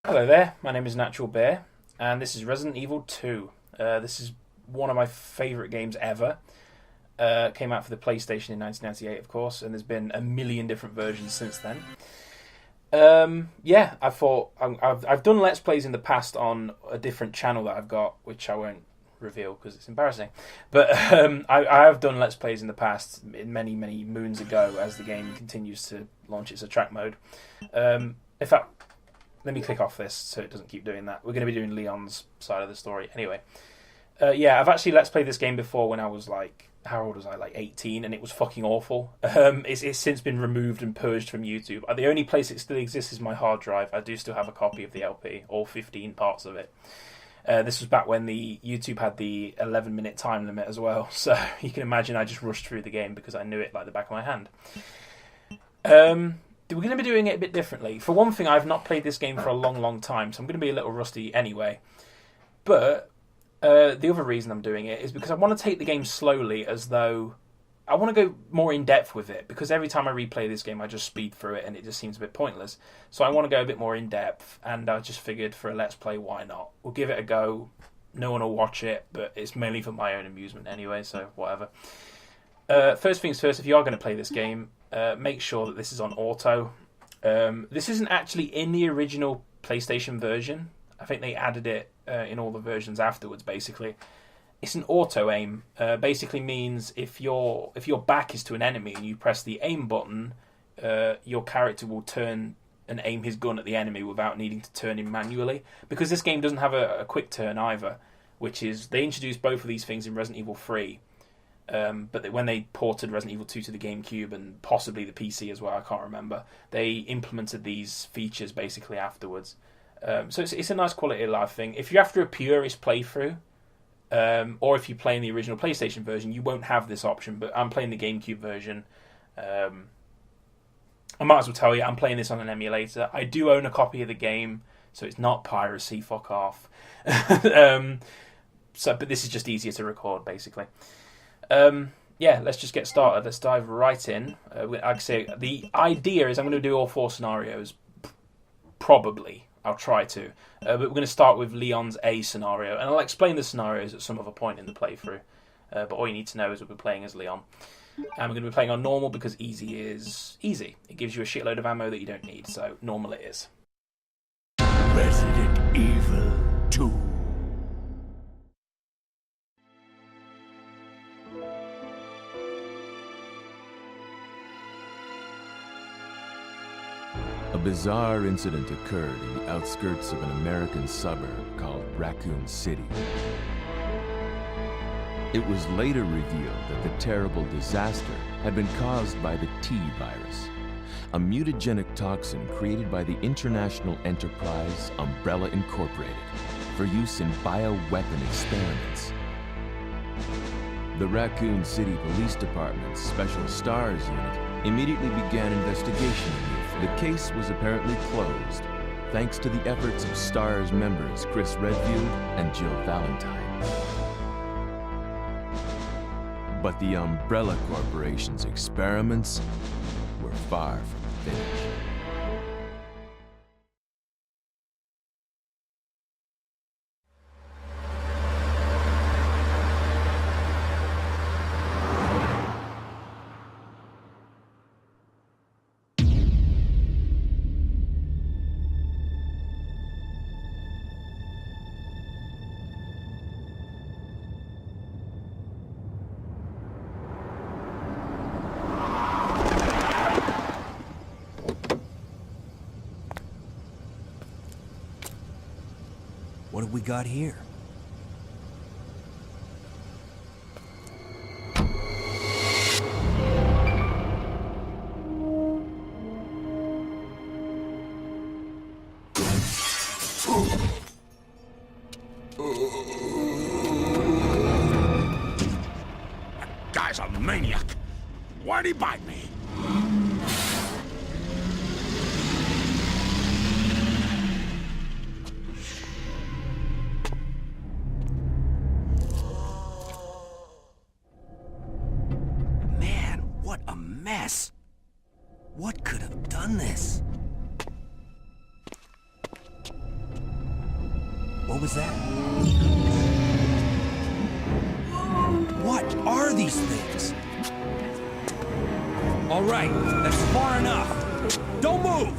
Hello there, my name is Natural Bear, and this is Resident Evil 2. This is one of my favourite games ever. Came out for the PlayStation in 1998, of course, and there's been a million different versions since then. Yeah, I thought I've done Let's Plays in the past on a different channel that I've got, which I won't reveal because it's embarrassing. But I have done Let's Plays in the past, many moons ago, as the game continues to launch its attract mode. In fact, let me click off this so it doesn't keep doing that. We're going to be doing Leon's side of the story anyway. Yeah, I've actually Let's Played this game before when I was like, how old was I? Like 18, and it was fucking awful. It's since been removed and purged from YouTube. The only place it still exists is my hard drive. I do still have a copy of the LP, all 15 parts of it. This was back when the YouTube had the 11-minute time limit as well, so you can imagine I just rushed through the game because I knew it like the back of my hand. We're going to be doing it a bit differently. For one thing, I've not played this game for a long time, so I'm going to be a little rusty anyway. But the other reason I'm doing it is because I want to take the game slowly, as though I want to go more in depth with it, because every time I replay this game I just speed through it and it just seems a bit pointless. So I want to go a bit more in depth, and I just figured for a Let's Play, why not? We'll give it a go. No one will watch it, but it's mainly for my own amusement anyway, so whatever. First things first, if you are going to play this game, make sure that this is on auto. This isn't actually in the original PlayStation version. I think they added it in all the versions afterwards, basically. It's an auto aim. Basically means if your back is to an enemy and you press the aim button, your character will turn and aim his gun at the enemy without needing to turn him manually. Because this game doesn't have a quick turn either, which is, they introduced both of these things in Resident Evil 3. But when they ported Resident Evil 2 to the GameCube and possibly the PC as well, I can't remember, they implemented these features basically afterwards. So it's a nice quality of life thing. If you're after a purist playthrough, or if you play in the original PlayStation version, you won't have this option, but I'm playing the GameCube version. I might as well tell you, I'm playing this on an emulator. I do own a copy of the game, so it's not piracy, fuck off. But this is just easier to record, basically. Yeah, let's just get started. Let's dive right in. Like I say, the idea is I'm going to do all 4 scenarios. Probably. I'll try to. But we're going to start with Leon's A scenario, and I'll explain the scenarios at some other point in the playthrough. But all you need to know is we're playing as Leon. And we're going to be playing on normal because easy is easy. It gives you a shitload of ammo that you don't need, so normal it is. Resident Evil 2. A bizarre incident occurred in the outskirts of an American suburb called Raccoon City. It was later revealed that the terrible disaster had been caused by the T virus, a mutagenic toxin created by the international enterprise Umbrella Incorporated for use in bioweapon experiments. The Raccoon City Police Department's Special Stars Unit immediately began investigation. The case was apparently closed, thanks to the efforts of STARS members Chris Redfield and Jill Valentine. But the Umbrella Corporation's experiments were far from finished. What have we got here? That guy's a maniac. Why'd he bite me? What a mess! What could have done this? What was that? What are these things? All right, that's far enough. Don't move!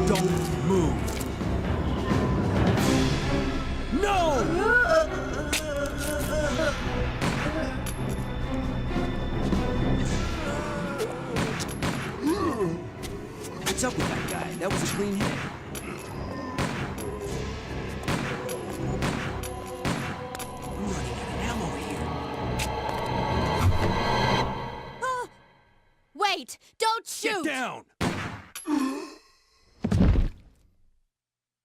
Don't move. No! What's up with that guy? That was a clean hit. We're running out of ammo here. Wait! Don't shoot! Get down!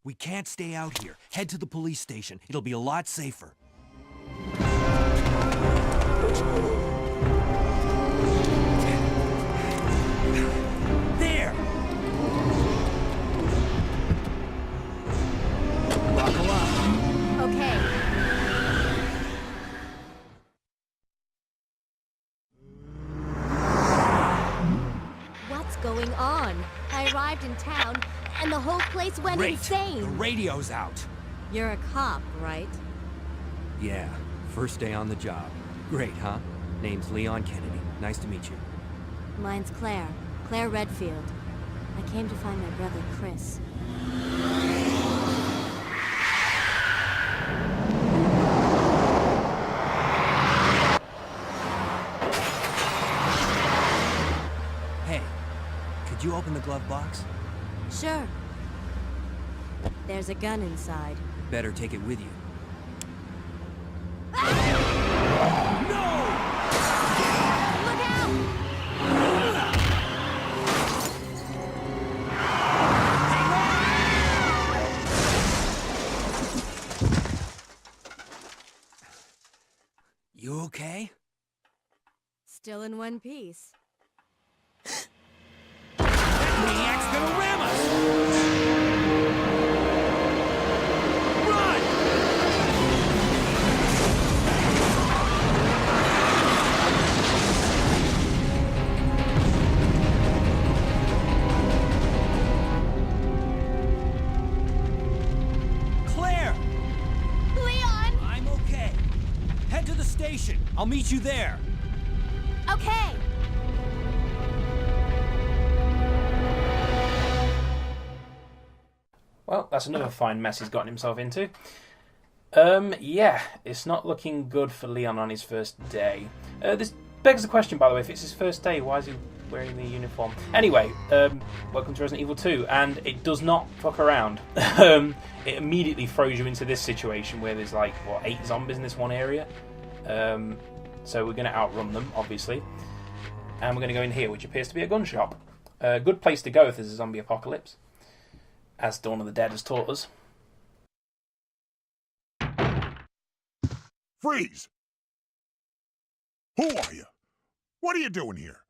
We can't stay out here. Head to the police station. It'll be a lot safer. There! Buckle up. Okay. What's going on? I arrived in town, and the whole place went Great. insane. The radio's out. You're a cop, right? Yeah, first day on the job. Great, huh? Name's Leon Kennedy. Nice to meet you. Mine's Claire. Claire Redfield. I came to find my brother, Chris. Hey, could you open the glove box? Sure. There's a gun inside. Better take it with you. Look out! You okay? Still in one piece. That maniac's gonna ram us! Run! Claire! Leon! I'm okay. Head to the station. I'll meet you there. Okay! Well, that's another fine mess he's gotten himself into. Yeah, it's not looking good for Leon on his first day. This begs the question, by the way, if it's his first day, why is he wearing the uniform? Anyway, welcome to Resident Evil 2, and it does not fuck around. It immediately throws you into this situation where there's like, 8 zombies in this one area. So we're going to outrun them, obviously. And we're going to go in here, which appears to be a gun shop. A good place to go if there's a zombie apocalypse, as Dawn of the Dead has taught us. Freeze! Who are you? What are you doing here?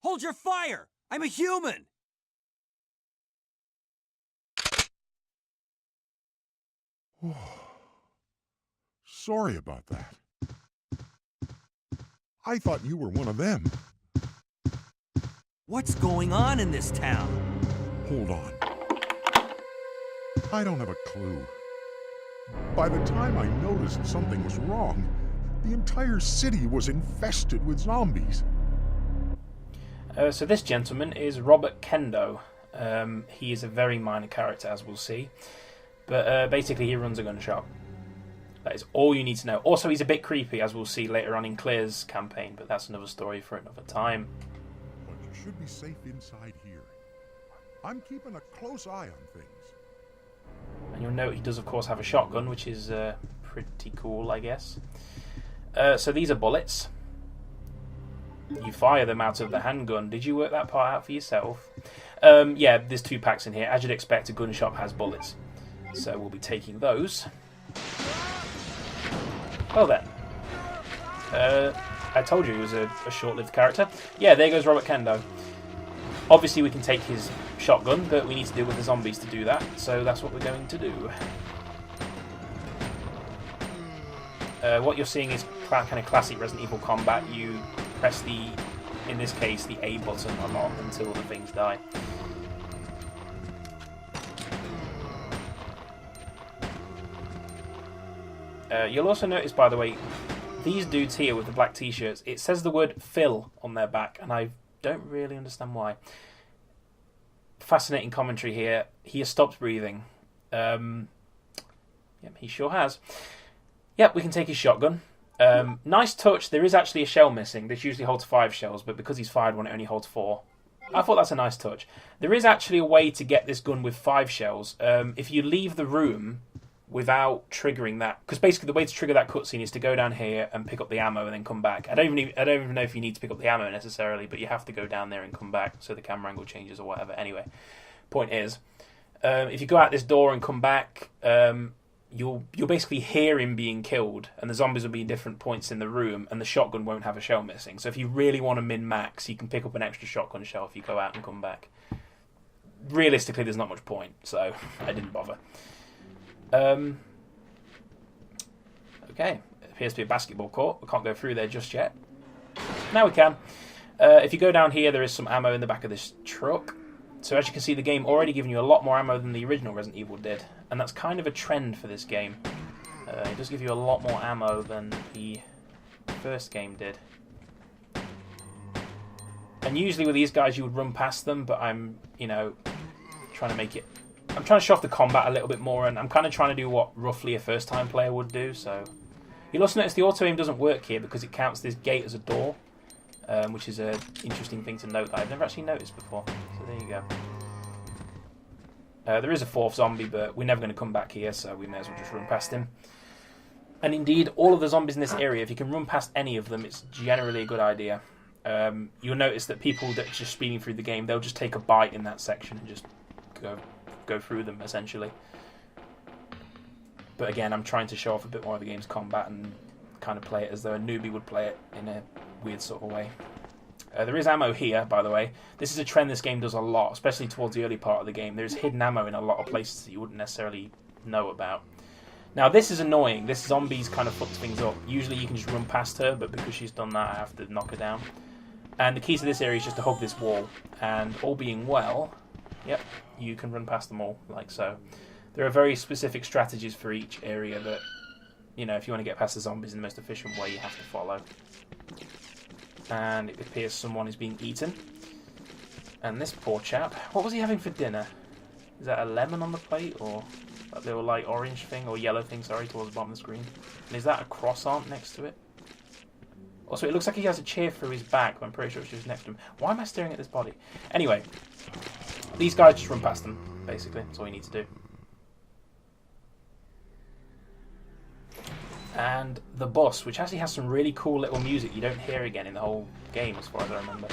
Hold your fire! I'm a human! Sorry about that. I thought you were one of them. What's going on in this town? Hold on. I don't have a clue. By the time I noticed something was wrong, the entire city was infested with zombies. So this gentleman is Robert Kendo. He is a very minor character, as we'll see. But basically he runs a gun shop. That is all you need to know. Also, he's a bit creepy, as we'll see later on in Claire's campaign, but that's another story for another time. But you should be safe inside here. I'm keeping a close eye on things. And you'll note he does, of course, have a shotgun, which is pretty cool, I guess. So these are bullets. You fire them out of the handgun. Did you work that part out for yourself? Yeah, there's 2 packs in here. As you'd expect, a gun shop has bullets. So we'll be taking those. Well then. I told you he was a short-lived character. Yeah, there goes Robert Kendo. Obviously we can take his shotgun, but we need to deal with the zombies to do that, so that's what we're going to do. What you're seeing is kind of classic Resident Evil combat. You press the, in this case, the A button a lot until the things die. You'll also notice, by the way, these dudes here with the black t-shirts, it says the word Phil on their back, and I don't really understand why. Fascinating commentary here. He has stopped breathing. Yep, he sure has. Yep, we can take his shotgun. Nice touch. There is actually a shell missing. This usually holds 5 shells, but because he's fired one, it only holds 4. I thought that's a nice touch. There is actually a way to get this gun with 5 shells. If you leave the room without triggering that, because basically the way to trigger that cutscene is to go down here and pick up the ammo and then come back. I don't even know if you need to pick up the ammo necessarily, but you have to go down there and come back so the camera angle changes or whatever. Anyway, point is, if you go out this door and come back, you'll basically hear him being killed, and the zombies will be in different points in the room, and the shotgun won't have a shell missing. So if you really want to min-max, you can pick up an extra shotgun shell if you go out and come back. Realistically, there's not much point, so I didn't bother. Okay, it appears to be a basketball court. We can't go through there just yet. Now we can. If you go down here, there is some ammo in the back of this truck. So as you can see, the game already giving you a lot more ammo than the original Resident Evil did. And that's kind of a trend for this game. It does give you a lot more ammo than the first game did. And usually with these guys you would run past them, but I'm, trying to make it... I'm trying to show off the combat a little bit more, and I'm kind of trying to do what roughly a first-time player would do, so... You'll also notice the auto-aim doesn't work here because it counts this gate as a door, which is an interesting thing to note that I've never actually noticed before. So there you go. There is a 4th zombie, but we're never going to come back here, so we may as well just run past him. And indeed, all of the zombies in this area, if you can run past any of them, it's generally a good idea. You'll notice that people that are just speeding through the game, they'll just take a bite in that section and just go through them, essentially. But again, I'm trying to show off a bit more of the game's combat and kind of play it as though a newbie would play it in a weird sort of way. There is ammo here, by the way. This is a trend this game does a lot, especially towards the early part of the game. There's hidden ammo in a lot of places that you wouldn't necessarily know about. Now, this is annoying. This zombie's kind of fucked things up. Usually you can just run past her, but because she's done that, I have to knock her down. And the key to this area is just to hug this wall. And all being well, yep, you can run past them all, like so. There are very specific strategies for each area that, if you want to get past the zombies in the most efficient way, you have to follow. And it appears someone is being eaten. And this poor chap, what was he having for dinner? Is that a lemon on the plate, or that little light orange thing, or yellow thing, sorry, towards the bottom of the screen? And is that a croissant next to it? Also, it looks like he has a chair through his back, but I'm pretty sure it's just next to him. Why am I staring at this body? Anyway, these guys just run past them, basically. That's all you need to do. And the bus, which actually has some really cool little music you don't hear again in the whole game, as far as I remember.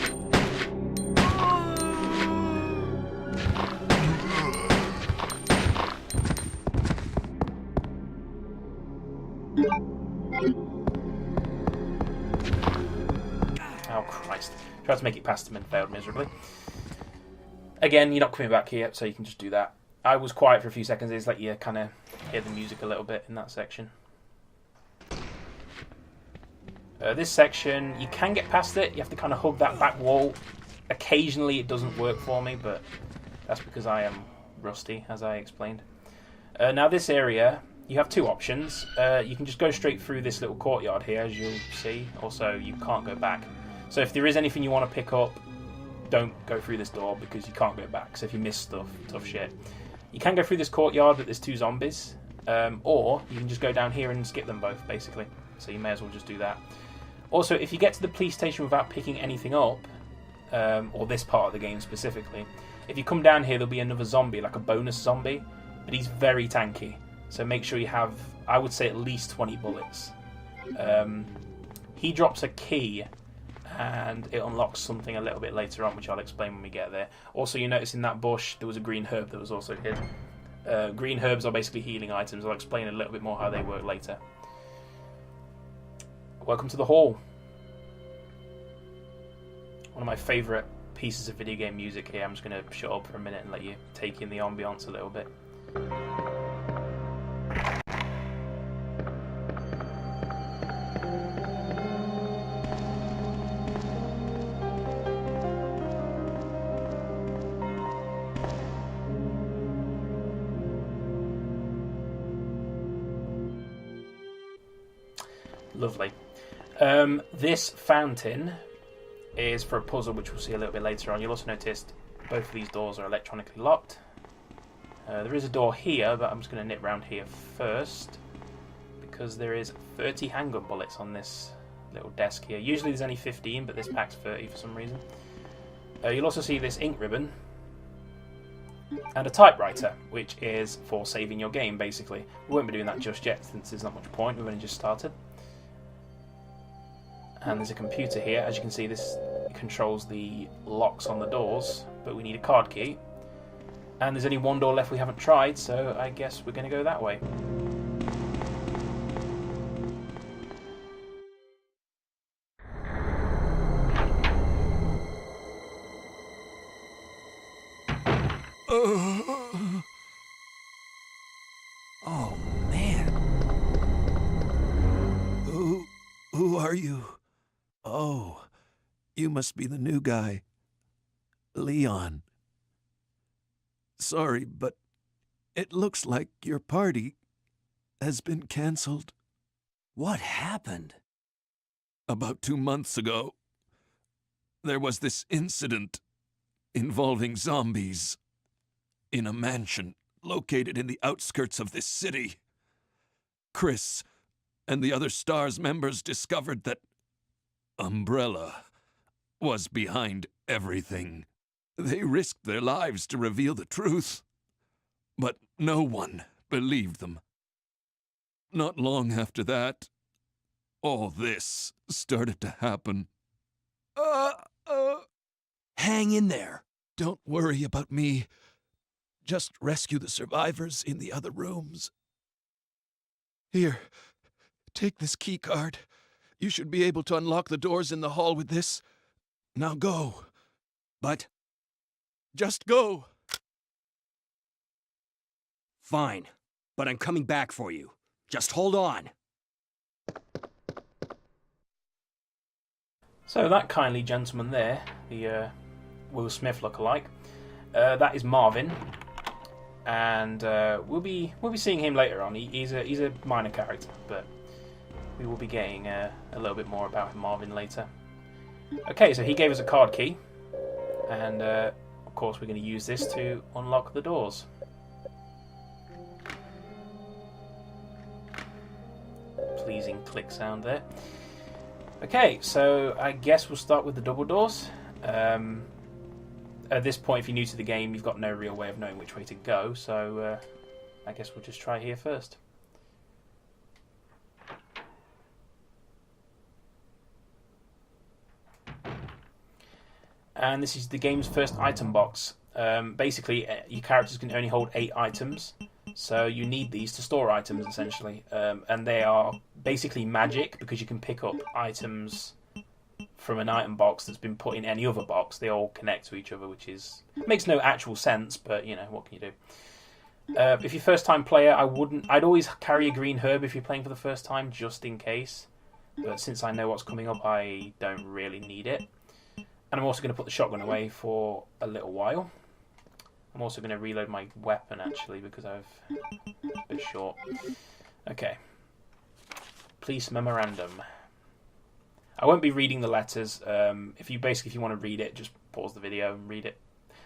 Oh, Christ. Tried to make it past him and failed miserably. Again, you're not coming back here, so you can just do that. I was quiet for a few seconds. It's like you kind of hear the music a little bit in that section. This section, you can get past it. You have to kind of hug that back wall. Occasionally it doesn't work for me, but that's because I am rusty, as I explained. Now this area, you have 2 options. You can just go straight through this little courtyard here, as you'll see. Also, you can't go back. So if there is anything you want to pick up, don't go through this door because you can't go back. So if you miss stuff, tough shit. You can go through this courtyard, but there's 2 zombies. Or you can just go down here and skip them both, basically. So you may as well just do that. Also, if you get to the police station without picking anything up, or this part of the game specifically, if you come down here, there'll be another zombie, like a bonus zombie, but he's very tanky. So make sure you have, I would say, at least 20 bullets. He drops a key, and it unlocks something a little bit later on, which I'll explain when we get there. Also, you notice in that bush, there was a green herb that was also hid. Green herbs are basically healing items. I'll explain a little bit more how they work later. Welcome to the hall. One of my favourite pieces of video game music here. I'm just going to shut up for a minute and let you take in the ambience a little bit. Lovely. This fountain is for a puzzle, which we'll see a little bit later on. You'll also notice both of these doors are electronically locked. There is a door here, but I'm just going to nip round here first, because there is 30 handgun bullets on this little desk here. Usually there's only 15, but this pack's 30 for some reason. You'll also see this ink ribbon and a typewriter, which is for saving your game, basically. We won't be doing that just yet, since there's not much point. We've only just started. And there's a computer here. As you can see, this controls the locks on the doors, but we need a card key. And there's only one door left we haven't tried, so I guess we're going to go that way. Oh, man. Who are you? Oh, you must be the new guy. Leon. Sorry, but it looks like your party has been canceled. What happened? About 2 months ago, there was this incident involving zombies in a mansion located in the outskirts of this city. Chris and the other STARS members discovered that Umbrella was behind everything. They risked their lives to reveal the truth, but no one believed them. Not long after that, all this started to happen. Hang in there. Don't worry about me. Just rescue the survivors in the other rooms. Here, take this key card. You should be able to unlock the doors in the hall with this. Now go. But Just go. fine. But I'm coming back for you. Just hold on. So that kindly gentleman there, the Will Smith lookalike, that is Marvin, and we'll be seeing him later on. He's a minor character, but we will be getting a little bit more about Marvin later. Okay, so he gave us a card key, and of course we're going to use this to unlock the doors. Pleasing click sound there. Okay, so I guess we'll start with the double doors. At this point, if you're new to the game, you've got no real way of knowing which way to go, so I guess we'll just try here first. And this is the game's first item box. Basically, your characters can only hold 8 items, so you need these to store items, essentially. And they are basically magic, because you can pick up items from an item box that's been put in any other box. They all connect to each other, which makes no actual sense, but, you know, what can you do? If you're first-time player, I'd always carry a green herb if you're playing for the first time, just in case. But since I know what's coming up, I don't really need it. And I'm also going to put the shotgun away for a little while. I'm also going to reload my weapon, actually, because it's a bit short. Okay. Police memorandum. I won't be reading the letters. If you want to read it, just pause the video and read it.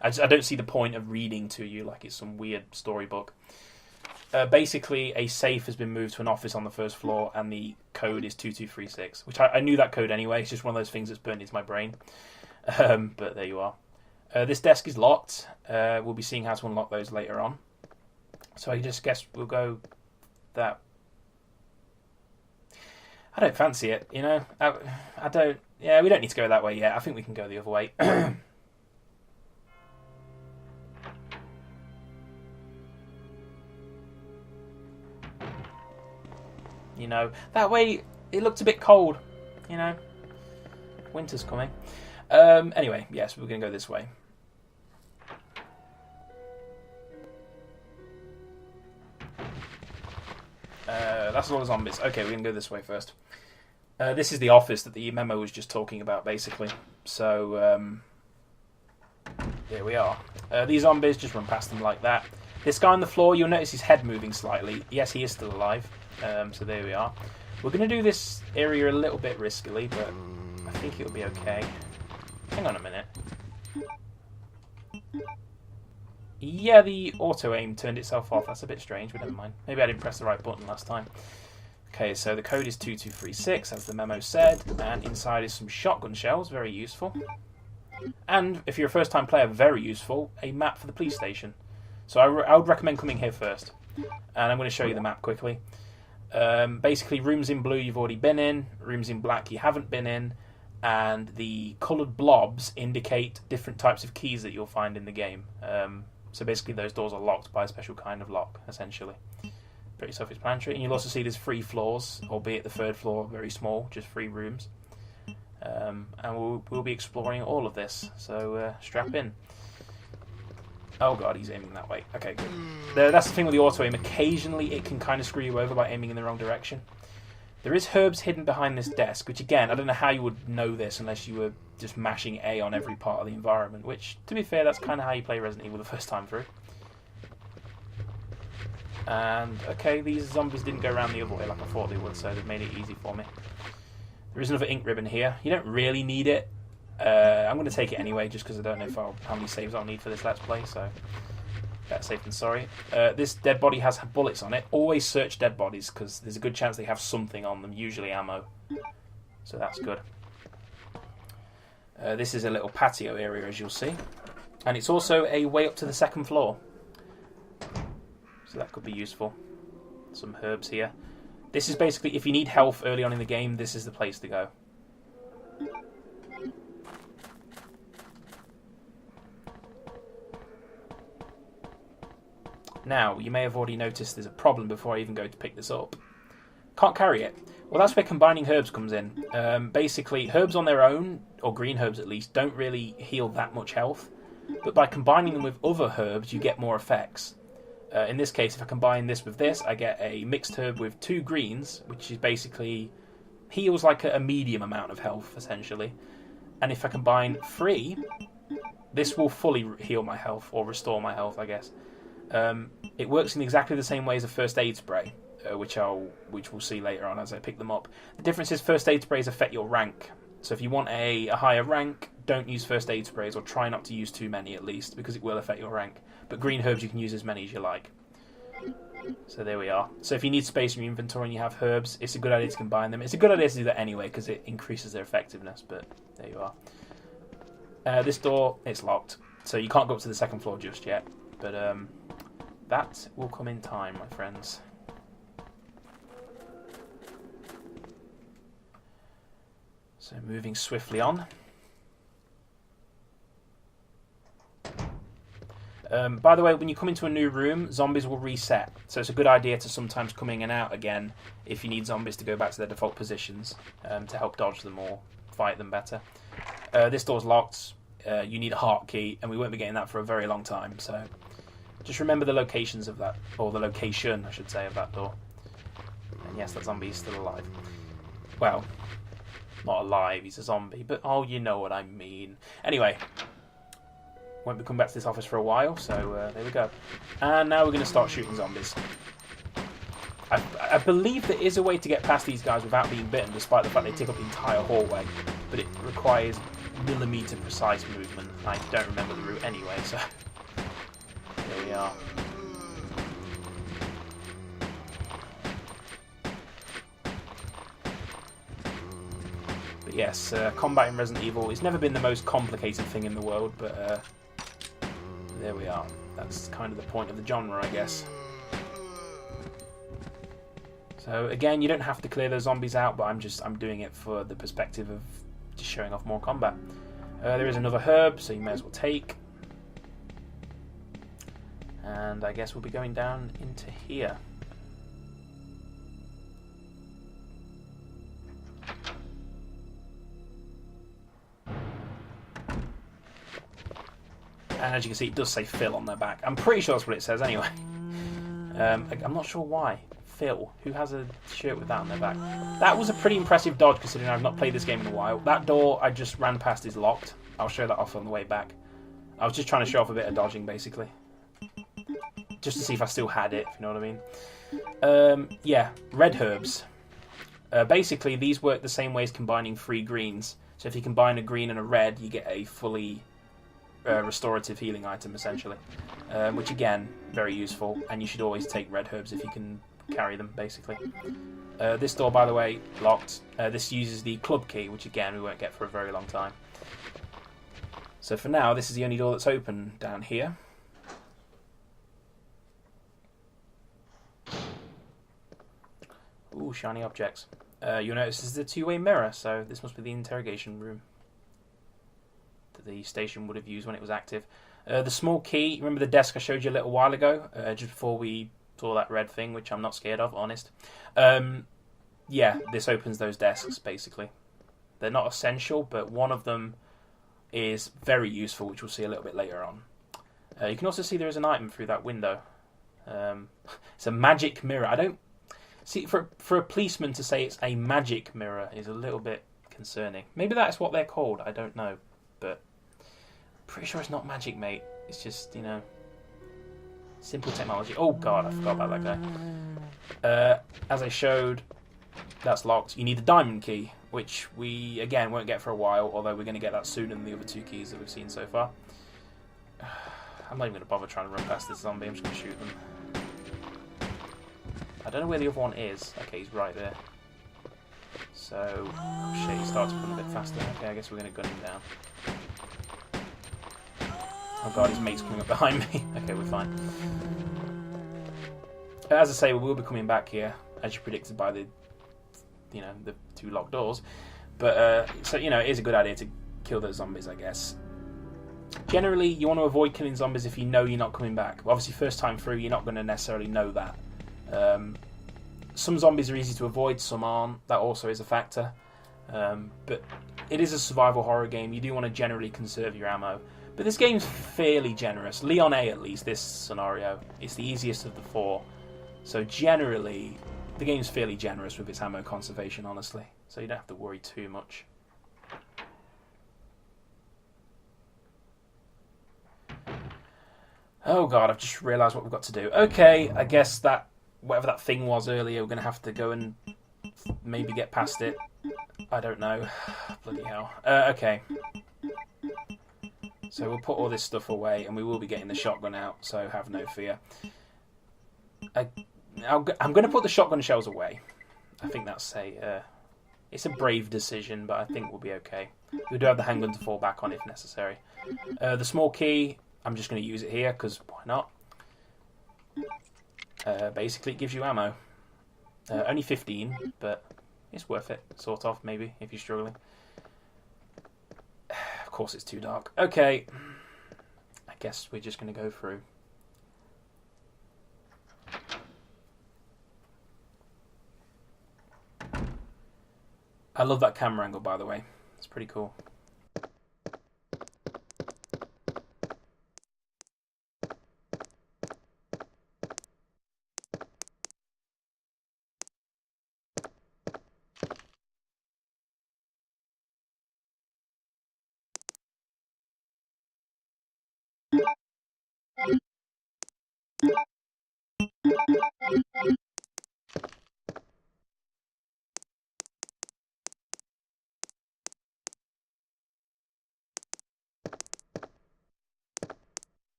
I don't see the point of reading to you like it's some weird storybook. Basically, a safe has been moved to an office on the first floor, and the code is 2236, which I knew that code anyway. It's just one of those things that's burned into my brain. But there you are. This desk is locked. We'll be seeing how to unlock those later on. So I just guess we'll go that. I don't fancy it, you know. I don't. Yeah, we don't need to go that way yet. I think we can go the other way. You know, that way it looked a bit cold. You know, winter's coming. Anyway, yes, we're going to go this way. That's a lot of zombies. Okay, we're going to go this way first. This is the office that the memo was just talking about, basically. So, here we are. These zombies, just run past them like that. This guy on the floor, you'll notice his head moving slightly. Yes, he is still alive. So there we are. We're going to do this area a little bit riskily, but I think it'll be okay. Hang on a minute. Yeah, the auto-aim turned itself off. That's a bit strange, but never mind. Maybe I didn't press the right button last time. Okay, so the code is 2236, as the memo said, and inside is some shotgun shells, very useful. And, if you're a first-time player, very useful, a map for the police station. So I would recommend coming here first. And I'm going to show you the map quickly. Basically, rooms in blue you've already been in, rooms in black you haven't been in, and the coloured blobs indicate different types of keys that you'll find in the game. So basically those doors are locked by a special kind of lock, essentially. Pretty self-explanatory. And you'll also see there's 3 floors, albeit the 3rd floor very small, just 3 rooms. And we'll be exploring all of this, so strap in. Oh god, he's aiming that way. Okay, good. That's the thing with the auto-aim. Occasionally it can kind of screw you over by aiming in the wrong direction. There is herbs hidden behind this desk, which again, I don't know how you would know this unless you were just mashing A on every part of the environment, which, to be fair, that's kind of how you play Resident Evil the first time through. And, okay, these zombies didn't go around the other way like I thought they would, so they've made it easy for me. There is another ink ribbon here. You don't really need it. I'm going to take it anyway, just because I don't know how many saves I'll need for this Let's Play, so better safe than sorry. This dead body has bullets on it. Always search dead bodies, because there's a good chance they have something on them, usually ammo. So that's good. This is a little patio area, as you'll see. And it's also a way up to the 2nd floor. So that could be useful. Some herbs here. This is basically, if you need health early on in the game, this is the place to go. Now, you may have already noticed there's a problem before I even go to pick this up. Can't carry it. Well, that's where combining herbs comes in. Basically, herbs on their own, or green herbs at least, don't really heal that much health. But by combining them with other herbs, you get more effects. In this case, if I combine this with this, I get a mixed herb with 2 greens, which is basically heals like a medium amount of health, essentially. And if I combine 3, this will fully heal my health, or restore my health, I guess. It works in exactly the same way as a first aid spray, which we'll see later on as I pick them up. The difference is first aid sprays affect your rank. So if you want a higher rank, don't use first aid sprays, or try not to use too many at least, because it will affect your rank. But green herbs you can use as many as you like. So there we are. So if you need space in your inventory and you have herbs, it's a good idea to combine them. It's a good idea to do that anyway, because it increases their effectiveness, but there you are. This door, it's locked, so you can't go up to the 2nd floor just yet. But that will come in time, my friends. So moving swiftly on. By the way, when you come into a new room, zombies will reset. So it's a good idea to sometimes come in and out again if you need zombies to go back to their default positions to help dodge them or fight them better. This door's locked. You need a heart key, and we won't be getting that for a very long time. So just remember the locations of that, or the location, I should say, of that door. And yes, that zombie is still alive. Well, not alive, he's a zombie, but oh, you know what I mean. Anyway, won't be coming back to this office for a while, so there we go. And now we're going to start shooting zombies. I believe there is a way to get past these guys without being bitten, despite the fact they take up the entire hallway, but it requires millimetre precise movement. I don't remember the route anyway, so there we are. But yes, combat in Resident Evil has never been the most complicated thing in the world, but there we are. That's kind of the point of the genre, I guess. So again, you don't have to clear those zombies out, but I'm doing it for the perspective of just showing off more combat. There is another herb, so you may as well take. And I guess we'll be going down into here. And as you can see, it does say Phil on their back. I'm pretty sure that's what it says anyway. I'm not sure why. Phil, who has a shirt with that on their back. That was a pretty impressive dodge, considering I've not played this game in a while. That door I just ran past is locked. I'll show that off on the way back. I was just trying to show off a bit of dodging, basically. Just to see if I still had it, if you know what I mean. Yeah, red herbs. Basically, these work the same way as combining 3 greens. So if you combine a green and a red, you get a fully restorative healing item, essentially. Which, again, very useful. And you should always take red herbs if you can carry them, basically. This door, by the way, locked. This uses the club key, which, again, we won't get for a very long time. So for now, this is the only door that's open down here. Ooh, shiny objects. You'll notice this is a 2-way mirror, so this must be the interrogation room that the station would have used when it was active. The small key, remember the desk I showed you a little while ago, just before we saw that red thing, which I'm not scared of, honest. Yeah, this opens those desks, basically. They're not essential, but one of them is very useful, which we'll see a little bit later on. You can also see there is an item through that window. It's a magic mirror. I don't... See, for a policeman to say it's a magic mirror is a little bit concerning. Maybe that's what they're called, I don't know. But pretty sure it's not magic, mate. It's just, you know, simple technology. Oh, God, I forgot about that guy. As I showed, that's locked. You need the diamond key, which we, again, won't get for a while, although we're going to get that sooner than the other 2 keys that we've seen so far. I'm not even going to bother trying to run past this zombie. I'm just going to shoot them. I don't know where the other one is. Okay, he's right there. So, oh shit, he starts to run a bit faster. Okay, I guess we're going to gun him down. Oh god, his mate's coming up behind me. Okay, we're fine. As I say, we will be coming back here, as you predicted by the, you know, the 2 locked doors. But, so, you know, it is a good idea to kill those zombies, I guess. Generally, you want to avoid killing zombies if you know you're not coming back. Obviously, first time through, you're not going to necessarily know that. Some zombies are easy to avoid, some aren't. That also is a factor. But it is a survival horror game. You do want to generally conserve your ammo. But this game's fairly generous. Leon A, at least, this scenario. It's the easiest of the 4. So generally, the game's fairly generous with its ammo conservation, honestly. So you don't have to worry too much. Oh god, I've just realised what we've got to do. Okay, I guess that, whatever that thing was earlier, we're going to have to go and maybe get past it. I don't know. Bloody hell. Okay. So we'll put all this stuff away, and we will be getting the shotgun out, so have no fear. I'm going to put the shotgun shells away. I think that's it's a brave decision, but I think we'll be okay. We do have the handgun to fall back on if necessary. The small key, I'm just going to use it here, because why not? Basically, it gives you ammo. Only 15, but it's worth it, sort of, maybe, if you're struggling. Of course, it's too dark. Okay, I guess we're just going to go through. I love that camera angle, by the way. It's pretty cool.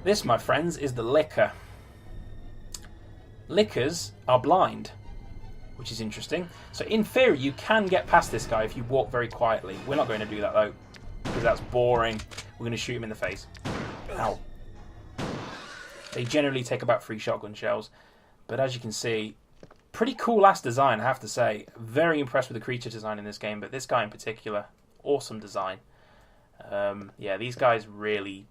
This, my friends, is the licker. Lickers are blind, which is interesting. So in theory, you can get past this guy if you walk very quietly. We're not going to do that, though, because that's boring. We're going to shoot him in the face. Ow. They generally take about 3 shotgun shells. But as you can see, pretty cool ass design, I have to say. Very impressed with the creature design in this game, but this guy in particular, awesome design. Yeah, these guys really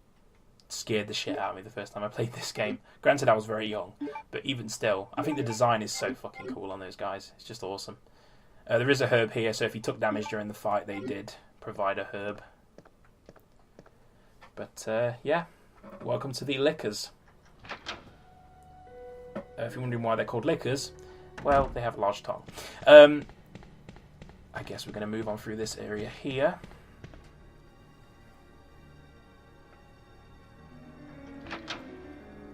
scared the shit out of me the first time I played this game. Granted, I was very young, but even still, I think the design is so fucking cool on those guys. It's just awesome. There is a herb here, so if you took damage during the fight, they did provide a herb. But, yeah, welcome to the Lickers. If you're wondering why they're called Lickers, well, they have a large tongue. I guess we're going to move on through this area here.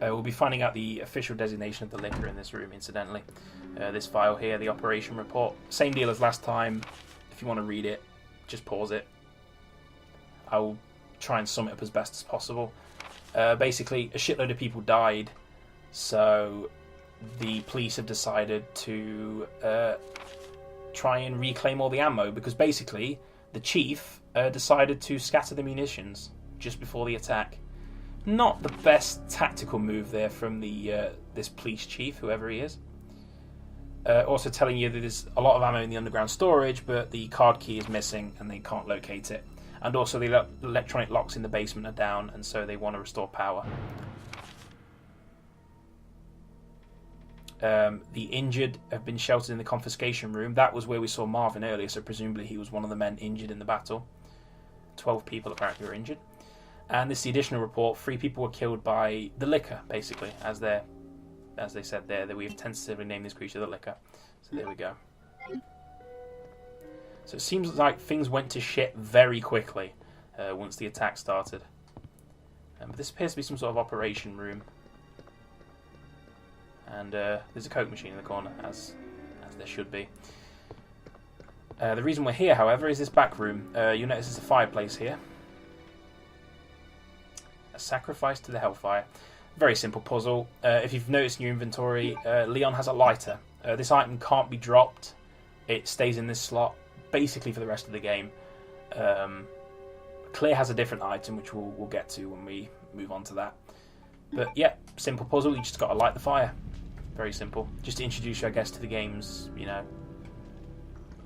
We'll be finding out the official designation of the liquor in this room, incidentally. This file here, the operation report. Same deal as last time. If you want to read it, just pause it. I'll try and sum it up as best as possible. Basically, a shitload of people died, so the police have decided to try and reclaim all the ammo, because basically the chief decided to scatter the munitions just before the attack. Not the best tactical move there from the this police chief, whoever he is. Also telling you that there's a lot of ammo in the underground storage, but the card key is missing and they can't locate it. And also the electronic locks in the basement are down, and so they want to restore power. The injured have been sheltered in the confiscation room. That was where we saw Marvin earlier, so presumably he was one of the men injured in the battle. 12 people apparently were injured. And this is the additional report. 3 people were killed by the liquor, basically, as they said there, that we have tentatively named this creature the liquor. So there we go. So it seems like things went to shit very quickly once the attack started. But this appears to be some sort of operation room. And there's a Coke machine in the corner, as there should be. The reason we're here, however, is this back room. You'll notice there's a fireplace here. A sacrifice to the Hellfire. Very simple puzzle. If you've noticed in your inventory, Leon has a lighter. This item can't be dropped. It stays in this slot basically for the rest of the game. Claire has a different item, which we'll get to when we move on to that. But yeah, simple puzzle. You just got to light the fire. Very simple. Just to introduce you, I guess, to the game's,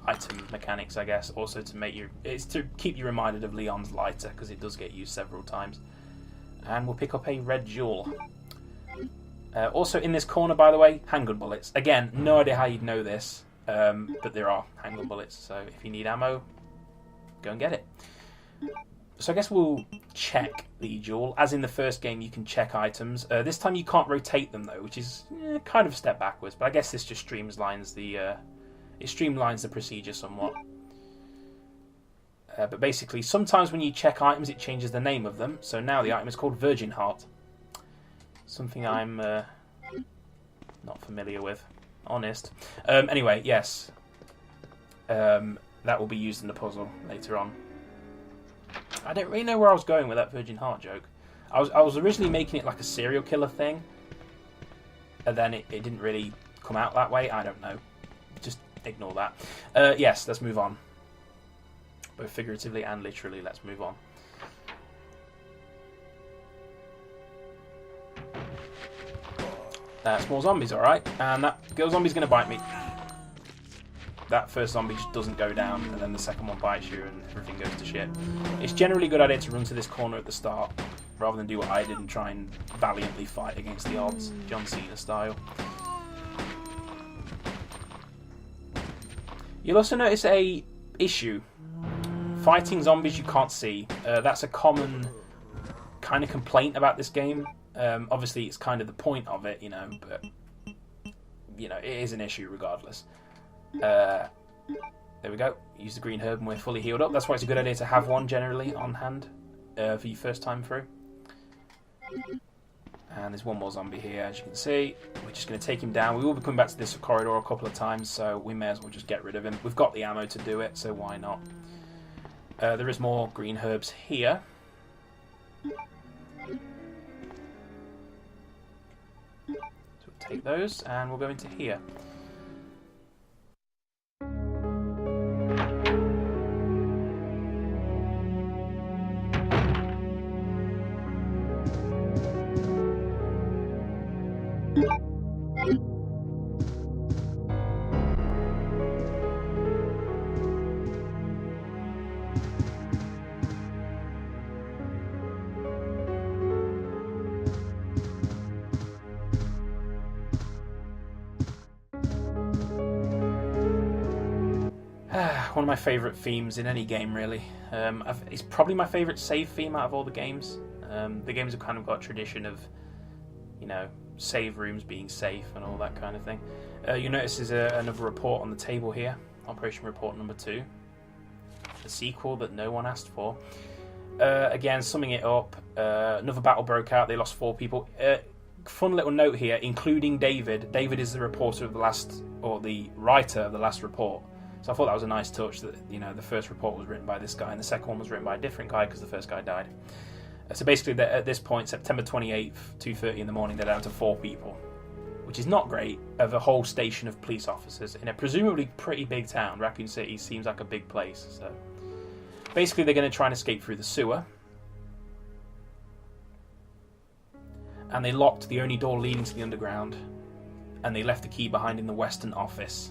item mechanics, I guess. Also to make it's to keep you reminded of Leon's lighter, because it does get used several times. And we'll pick up a red jewel. Also in this corner, by the way, handgun bullets. Again, no idea how you'd know this, but there are handgun bullets. So if you need ammo, go and get it. So I guess we'll check the jewel. As in the first game, you can check items. This time you can't rotate them though, which is kind of a step backwards. But I guess this just streamlines the procedure somewhat. But basically, sometimes when you check items, it changes the name of them. So now the item is called Virgin Heart. Something I'm not familiar with. Honest. Anyway, yes. That will be used in the puzzle later on. I don't really know where I was going with that Virgin Heart joke. I was originally making it like a serial killer thing. And then it didn't really come out that way. I don't know. Just ignore that. Yes, let's move on. Both figuratively and literally, let's move on. That's more zombies, alright. And that girl zombie's going to bite me. That first zombie just doesn't go down, and then the second one bites you and everything goes to shit. It's generally a good idea to run to this corner at the start, rather than do what I did and try and valiantly fight against the odds, John Cena style. You'll also notice a issue. Fighting zombies you can't see. That's a common kind of complaint about this game. Obviously, it's kind of the point of it, but it is an issue regardless. There we go. Use the green herb and we're fully healed up. That's why it's a good idea to have one generally on hand for your first time through. And there's one more zombie here, as you can see. We're just going to take him down. We will be coming back to this corridor a couple of times, so we may as well just get rid of him. We've got the ammo to do it, so why not? There is more green herbs here. So we'll take those, and we'll go into here. one of my favourite themes in any game, really. It's probably my favourite save theme out of all the games. The games have kind of got a tradition of, save rooms being safe and all that kind of thing. You notice there's another report on the table here, Operation Report number 2, the sequel that no one asked for. Again, summing it up, another battle broke out. They lost 4 people. Fun little note here, including David. David is the reporter of the writer of the last report. So I thought that was a nice touch that, the first report was written by this guy and the second one was written by a different guy because the first guy died. So basically, at this point, September 28th, 2:30 in the morning, they're down to 4 people, which is not great, of a whole station of police officers in a presumably pretty big town. Raccoon City seems like a big place. So basically, they're going to try and escape through the sewer. And they locked the only door leading to the underground, and they left the key behind in the Western office.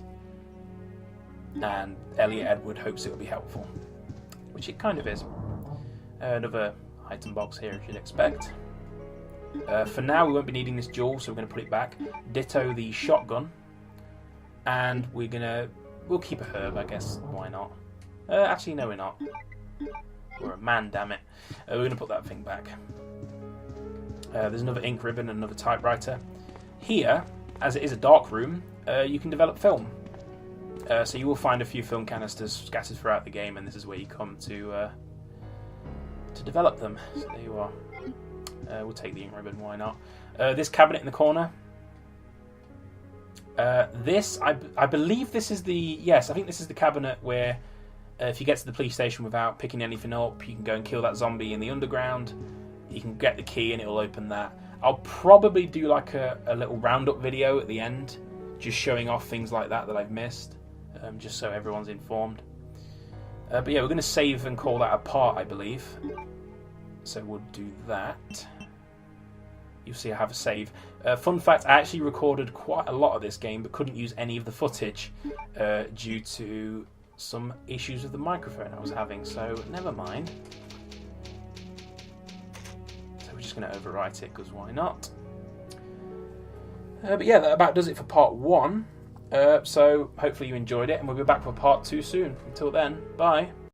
And Elliot Edward hopes it will be helpful, which it kind of is. Another item box here, as you'd expect. For now, we won't be needing this jewel, so we're going to put it back. Ditto the shotgun, and we'll keep a herb, I guess. Why not? Actually, no, we're not. We're a man, damn it. We're going to put that thing back. There's another ink ribbon and another typewriter. Here, as it is a dark room, you can develop film. So you will find a few film canisters scattered throughout the game, and this is where you come to develop them. So there you are. We'll take the ink ribbon, why not? This cabinet in the corner. I believe this is I think this is the cabinet where if you get to the police station without picking anything up, you can go and kill that zombie in the underground. You can get the key and it'll open that. I'll probably do like a little roundup video at the end, just showing off things like that I've missed, just so everyone's informed. But yeah, we're going to save and call that a part, I believe. So we'll do that. You'll see I have a save. Fun fact, I actually recorded quite a lot of this game, but couldn't use any of the footage due to some issues with the microphone I was having, so never mind. We're just going to overwrite it, because why not? But yeah, that about does it for part 1. So hopefully you enjoyed it, and we'll be back for part 2 soon. Until then, bye.